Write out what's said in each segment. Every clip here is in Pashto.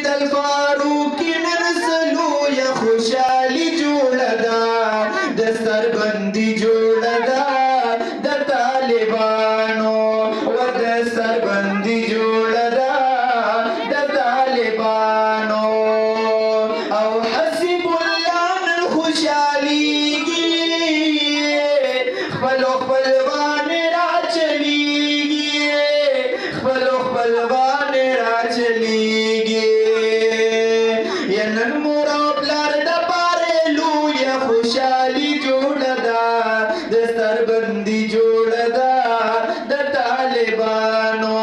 الفاروق نرسلو یا خوشحالی جوړه ده دستر بندي جوړه ده د طالبانو و دستر بندي جوړه ده د طالبانو او حسب الله نن خوشحالیږي خپلو خپلوان را چلیږي خپلو خپلوان را چلیږي نن مور او پلار د پاره لویه خوشحالي جوړه ده دستر بندي جوړه ده د طالبانو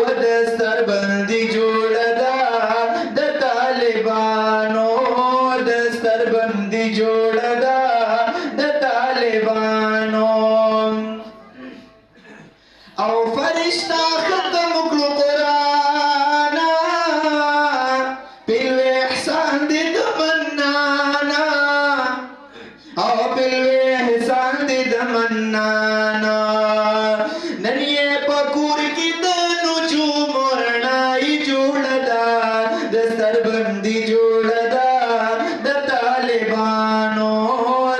و دستر بندي جوړه ده د طالبانو دستر بندي جوړه ده د طالبانو او فرشتہ ختم کړو قرآن پیلوی احسان دی دمنانا او پیلوی احسان دی دمنانا نن یہ پکور کی دنو جو مرنائی جوڑا دا دستر بندی جوڑا دا د طالبانو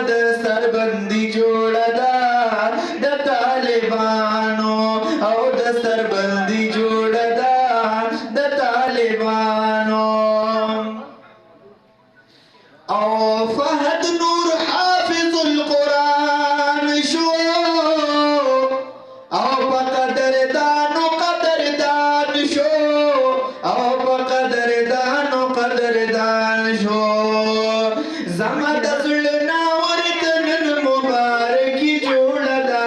دستر بندی جوڑا دا د طالبانو او دستر بندی جوڑا دا د طالبانو او فهد نور حافظ القرآن شو او بقدر دانو قدر دان شو او بقدر دانو قدر دان شو زمد زلنا ورتن مبارکی جوڑا دا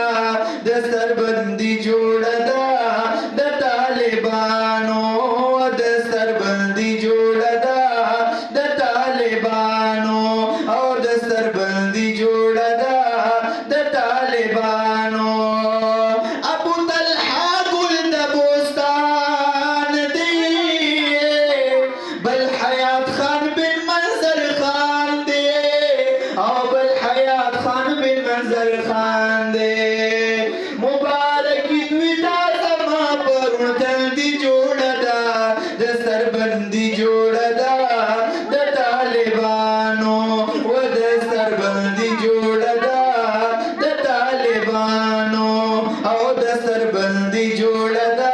دستر بندی جوڑا دا د طالبانو دستر بندی جوڑا دا د طالبانو او دستر بندی جوڑا دا د طالبانو ابو طلحہ گل د بوستان دی بل حیات خان بن منظر خان دی او بل حیات خان بن منظر خان دی مبارکی دوی دا زما پرون تندی جوڑا دا دستر بندی جوڑا دا د طالبانو و دستر بندی جوڑا دا د طالبانو او دستر بندی جوڑا دا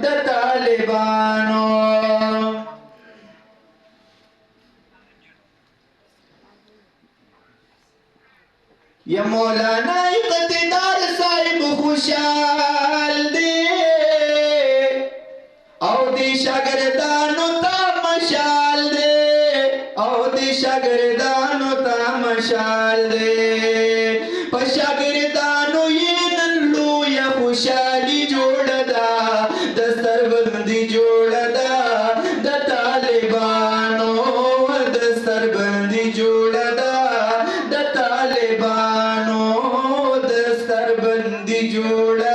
د طالبانو یا مولانا اقتدار صاحب خوشحال دی او دی شاگردانو تا مشال دی او دی شاگردانو تا مشال دی پا شاگردانو یہ نن لویا خوشحالی جوڑا دا دستر بندی جوڑا دا د طالبانو دستر بندی جوڑا دا د طالبانو دستر بندی جوڑا